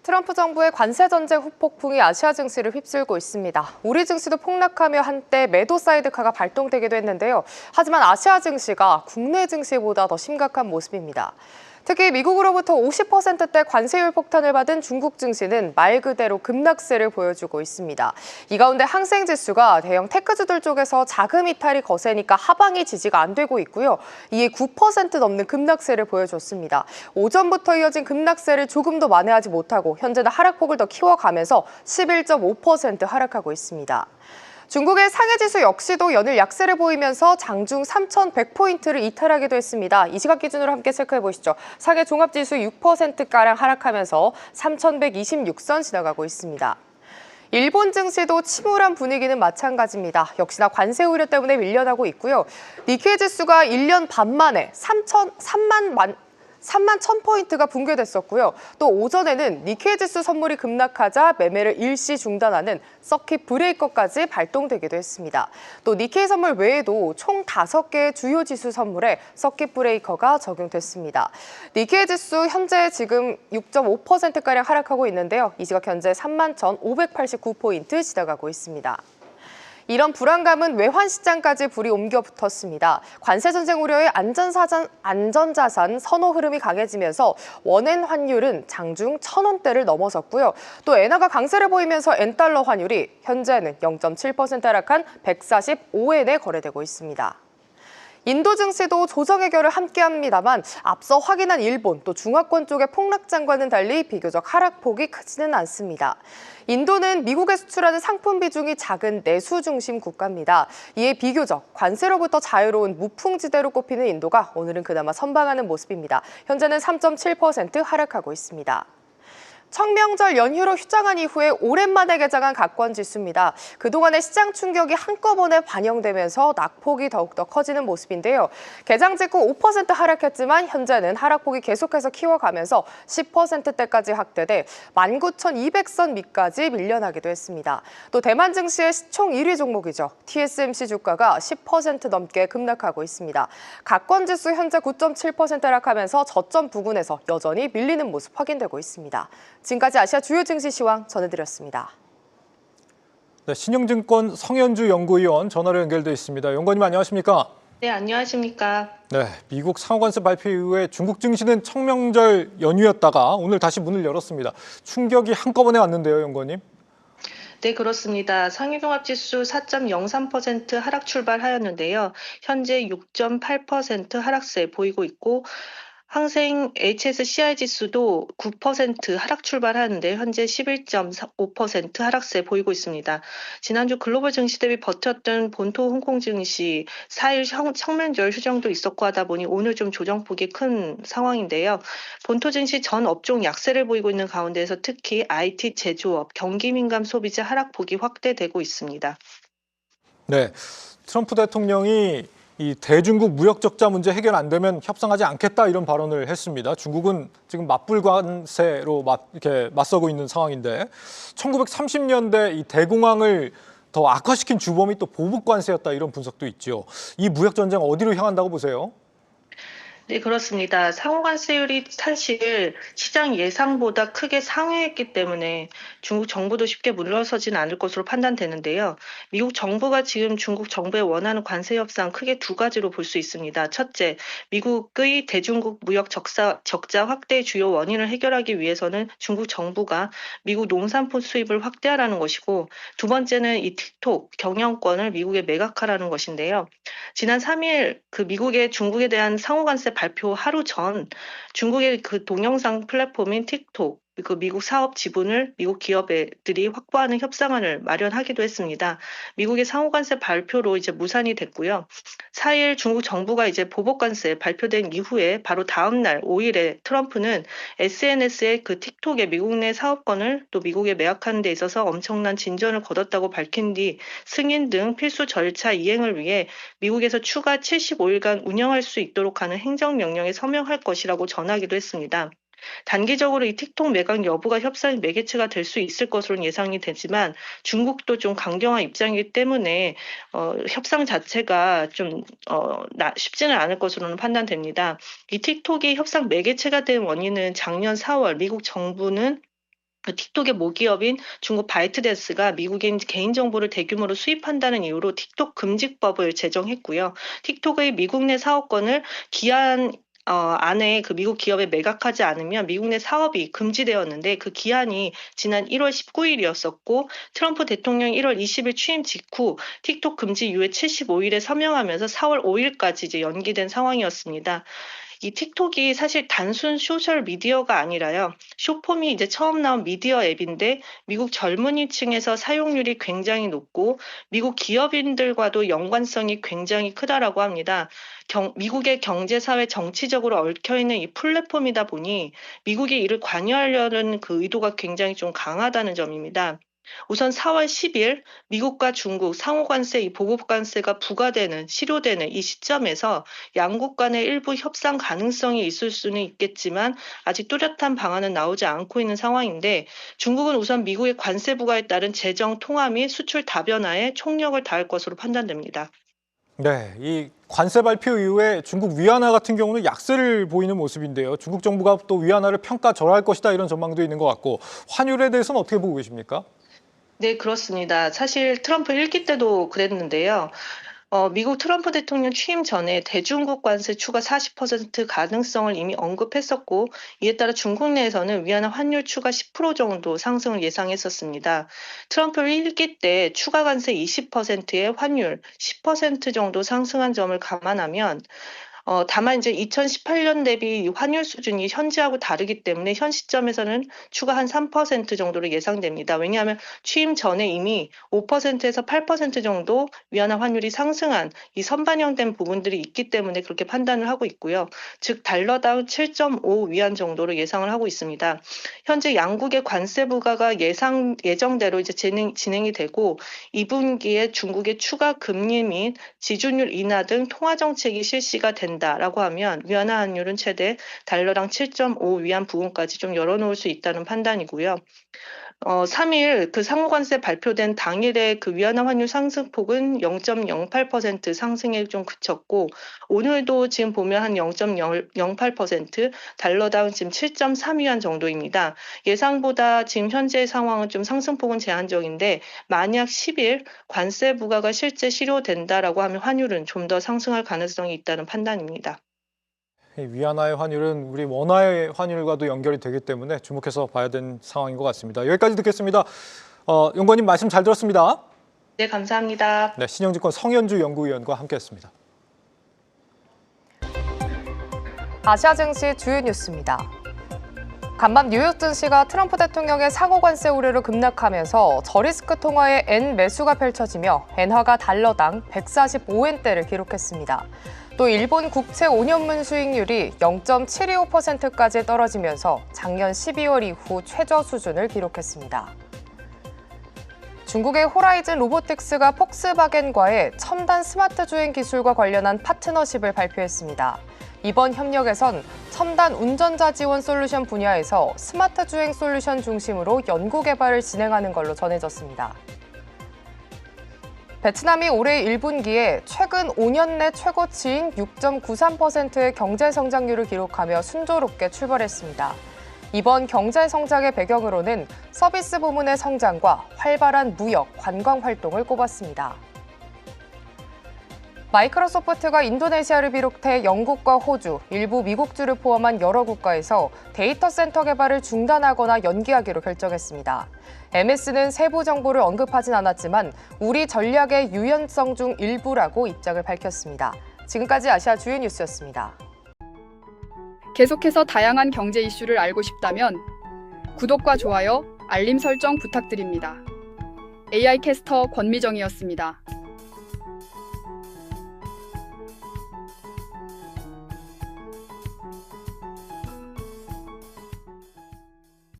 트럼프 정부의 관세 전쟁 후폭풍이 아시아 증시를 휩쓸고 있습니다. 우리 증시도 폭락하며 한때 매도 사이드카가 발동되기도 했는데요. 하지만 아시아 증시가 국내 증시보다 더 심각한 모습입니다. 특히 미국으로부터 50%대 관세율 폭탄을 받은 중국 증시는 말 그대로 급락세를 보여주고 있습니다. 이 가운데 항생 지수가 대형 테크주들 쪽에서 자금 이탈이 거세니까 하방이 지지가 안 되고 있고요. 이에 9% 넘는 급락세를 보여줬습니다. 오전부터 이어진 급락세를 조금도 만회하지 못하고 현재는 하락폭을 더 키워가면서 11.5% 하락하고 있습니다. 중국의 상해지수 역시도 연일 약세를 보이면서 장중 3,100포인트를 이탈하기도 했습니다. 이 시각 기준으로 함께 체크해보시죠. 상해 종합지수 6%가량 하락하면서 3,126선 지나가고 있습니다. 일본 증시도 침울한 분위기는 마찬가지입니다. 역시나 관세 우려 때문에 밀려나고 있고요. 니케이 지수가 1년 반 만에 3만 1,000포인트가 붕괴됐었고요. 또 오전에는 니케이 지수 선물이 급락하자 매매를 일시 중단하는 서킷 브레이커까지 발동되기도 했습니다. 또 니케이 선물 외에도 총 5개의 주요 지수 선물에 서킷 브레이커가 적용됐습니다. 니케이 지수 현재 지금 6.5%가량 하락하고 있는데요. 이 시각 현재 3만 1,589포인트 지나가고 있습니다. 이런 불안감은 외환시장까지 불이 옮겨 붙었습니다. 관세 전쟁 우려의 안전자산 선호 흐름이 강해지면서 원엔 환율은 장중 1,000원대를 넘어섰고요. 또 엔화가 강세를 보이면서 엔달러 환율이 현재는 0.7% 하락한 145엔에 거래되고 있습니다. 인도 증시도 조정 해결을 함께합니다만 앞서 확인한 일본 또 중화권 쪽의 폭락장과는 달리 비교적 하락폭이 크지는 않습니다. 인도는 미국에 수출하는 상품 비중이 작은 내수 중심 국가입니다. 이에 비교적 관세로부터 자유로운 무풍지대로 꼽히는 인도가 오늘은 그나마 선방하는 모습입니다. 현재는 3.7% 하락하고 있습니다. 청명절 연휴로 휴장한 이후에 오랜만에 개장한 가권지수입니다. 그동안의 시장 충격이 한꺼번에 반영되면서 낙폭이 더욱더 커지는 모습인데요. 개장 직후 5% 하락했지만 현재는 하락폭이 계속해서 키워가면서 10%대까지 확대돼 19,200선 밑까지 밀려나기도 했습니다. 또 대만 증시의 시총 1위 종목이죠. TSMC 주가가 10% 넘게 급락하고 있습니다. 가권지수 현재 9.7% 하락하면서 저점 부근에서 여전히 밀리는 모습 확인되고 있습니다. 지금까지 아시아 주요 증시 시황 전해드렸습니다. 네, 신영증권 성현주 연구위원 전화로 연결돼 있습니다. 연구원님 안녕하십니까? 네, 안녕하십니까? 네, 미국 상호관세 발표 이후에 중국 증시는 청명절 연휴였다가 오늘 다시 문을 열었습니다. 충격이 한꺼번에 왔는데요, 연구원님? 네, 그렇습니다. 상위종합지수 4.03% 하락 출발하였는데요. 현재 6.8% 하락세 보이고 있고 항생 HSCI 지수도 9% 하락 출발하는데 현재 11.5% 하락세 보이고 있습니다. 지난주 글로벌 증시 대비 버텼던 본토 홍콩 증시 4일 청명절 휴정도 있었고 하다 보니 오늘 좀 조정폭이 큰 상황인데요. 본토 증시 전 업종 약세를 보이고 있는 가운데에서 특히 IT 제조업, 경기 민감 소비자 하락폭이 확대되고 있습니다. 네, 트럼프 대통령이 이 대중국 무역 적자 문제 해결 안 되면 협상하지 않겠다 이런 발언을 했습니다. 중국은 지금 맞불 관세로 이렇게 맞서고 있는 상황인데 1930년대 이 대공황을 더 악화시킨 주범이 또 보복 관세였다 이런 분석도 있죠. 이 무역 전쟁 어디로 향한다고 보세요? 네, 그렇습니다. 상호관세율이 사실 시장 예상보다 크게 상회했기 때문에 중국 정부도 쉽게 물러서진 않을 것으로 판단되는데요. 미국 정부가 지금 중국 정부에 원하는 관세 협상 크게 두 가지로 볼 수 있습니다. 첫째, 미국의 대중국 무역 적자 확대의 주요 원인을 해결하기 위해서는 중국 정부가 미국 농산품 수입을 확대하라는 것이고, 두 번째는 이 틱톡 경영권을 미국에 매각하라는 것인데요. 지난 3일 그 미국의 중국에 대한 상호관세 발표 하루 전 중국의 그 동영상 플랫폼인 틱톡 그 미국 사업 지분을 미국 기업들이 확보하는 협상안을 마련하기도 했습니다. 미국의 상호관세 발표로 이제 무산이 됐고요. 4일 중국 정부가 이제 보복관세 발표된 이후에 바로 다음 날 5일에 트럼프는 SNS에 그 틱톡의 미국 내 사업권을 또 미국에 매각하는 데 있어서 엄청난 진전을 거뒀다고 밝힌 뒤 승인 등 필수 절차 이행을 위해 미국에서 추가 75일간 운영할 수 있도록 하는 행정명령에 서명할 것이라고 전하기도 했습니다. 단기적으로 이 틱톡 매각 여부가 협상의 매개체가 될 수 있을 것으로는 예상이 되지만 중국도 좀 강경한 입장이기 때문에 협상 자체가 좀 쉽지는 않을 것으로는 판단됩니다. 이 틱톡이 협상 매개체가 된 원인은 작년 4월 미국 정부는 틱톡의 모기업인 중국 바이트댄스가 미국인 개인정보를 대규모로 수입한다는 이유로 틱톡 금지법을 제정했고요. 틱톡의 미국 내 사업권을 기한 안에 그 미국 기업에 매각하지 않으면 미국 내 사업이 금지되었는데 그 기한이 지난 1월 19일이었었고 트럼프 대통령이 1월 20일 취임 직후 틱톡 금지 이후에 75일에 서명하면서 4월 5일까지 이제 연기된 상황이었습니다. 이 틱톡이 사실 단순 소셜 미디어가 아니라요. 쇼폼이 이제 처음 나온 미디어 앱인데 미국 젊은이층에서 사용률이 굉장히 높고 미국 기업인들과도 연관성이 굉장히 크다라고 합니다. 미국의 경제, 사회, 정치적으로 얽혀있는 이 플랫폼이다 보니 미국이 이를 관여하려는 그 의도가 굉장히 좀 강하다는 점입니다. 우선 4월 10일 미국과 중국 상호관세, 이 보복관세가 부과되는, 실효되는 이 시점에서 양국 간의 일부 협상 가능성이 있을 수는 있겠지만 아직 뚜렷한 방안은 나오지 않고 있는 상황인데 중국은 우선 미국의 관세 부과에 따른 재정 통화 및 수출 다변화에 총력을 다할 것으로 판단됩니다. 네, 이 관세 발표 이후에 중국 위안화 같은 경우는 약세를 보이는 모습인데요. 중국 정부가 또 위안화를 평가절하할 것이다 이런 전망도 있는 것 같고 환율에 대해서는 어떻게 보고 계십니까? 네, 그렇습니다. 사실 트럼프 1기 때도 그랬는데요. 미국 트럼프 대통령 취임 전에 대중국 관세 추가 40% 가능성을 이미 언급했었고, 이에 따라 중국 내에서는 위안화 환율 추가 10% 정도 상승을 예상했었습니다. 트럼프 1기 때 추가 관세 20%의 환율 10% 정도 상승한 점을 감안하면 다만 이제 2018년 대비 환율 수준이 현재하고 다르기 때문에 현 시점에서는 추가 한 3% 정도로 예상됩니다. 왜냐하면 취임 전에 이미 5%에서 8% 정도 위안화 환율이 상승한 이 선반영된 부분들이 있기 때문에 그렇게 판단을 하고 있고요. 즉 달러당 7.5 위안 정도로 예상을 하고 있습니다. 현재 양국의 관세 부과가 예정대로 이제 진행이 되고 2분기에 중국의 추가 금리 및 지준율 인하 등 통화 정책이 실시가 된다라고 하면 위안화 환율은 최대 달러당 7.5 위안 부근까지 좀 열어놓을 수 있다는 판단이고요. 3일 그 상호관세 발표된 당일의 그 위안화 환율 상승폭은 0.08% 상승에 좀 그쳤고 오늘도 지금 보면 한 0.08% 달러당 지금 7.3위안 정도입니다. 예상보다 지금 현재 상황은 좀 상승폭은 제한적인데 만약 10일 관세 부과가 실제 실효된다라고 하면 환율은 좀 더 상승할 가능성이 있다는 판단입니다. 이 위안화의 환율은 우리 원화의 환율과도 연결이 되기 때문에 주목해서 봐야 되는 상황인 것 같습니다. 여기까지 듣겠습니다. 연구원님 말씀 잘 들었습니다. 네, 감사합니다. 네, 신영증권 성현주 연구위원과 함께했습니다. 아시아 증시 주요 뉴스입니다. 간밤 뉴욕 증시가 트럼프 대통령의 상호 관세 우려로 급락하면서 저리스크 통화의 엔 매수가 펼쳐지며 엔화가 달러당 145엔대를 기록했습니다. 또 일본 국채 5년물 수익률이 0.725%까지 떨어지면서 작년 12월 이후 최저 수준을 기록했습니다. 중국의 호라이즌 로보틱스가 폭스바겐과의 첨단 스마트 주행 기술과 관련한 파트너십을 발표했습니다. 이번 협력에선 첨단 운전자 지원 솔루션 분야에서 스마트 주행 솔루션 중심으로 연구 개발을 진행하는 걸로 전해졌습니다. 베트남이 올해 1분기에 최근 5년 내 최고치인 6.93%의 경제 성장률을 기록하며 순조롭게 출발했습니다. 이번 경제 성장의 배경으로는 서비스 부문의 성장과 활발한 무역, 관광 활동을 꼽았습니다. 마이크로소프트가 인도네시아를 비롯해 영국과 호주, 일부 미국주를 포함한 여러 국가에서 데이터 센터 개발을 중단하거나 연기하기로 결정했습니다. MS는 세부 정보를 언급하진 않았지만 우리 전략의 유연성 중 일부라고 입장을 밝혔습니다. 지금까지 아시아 주요 뉴스였습니다. 계속해서 다양한 경제 이슈를 알고 싶다면 구독과 좋아요, 알림 설정 부탁드립니다. AI 캐스터 권미정이었습니다.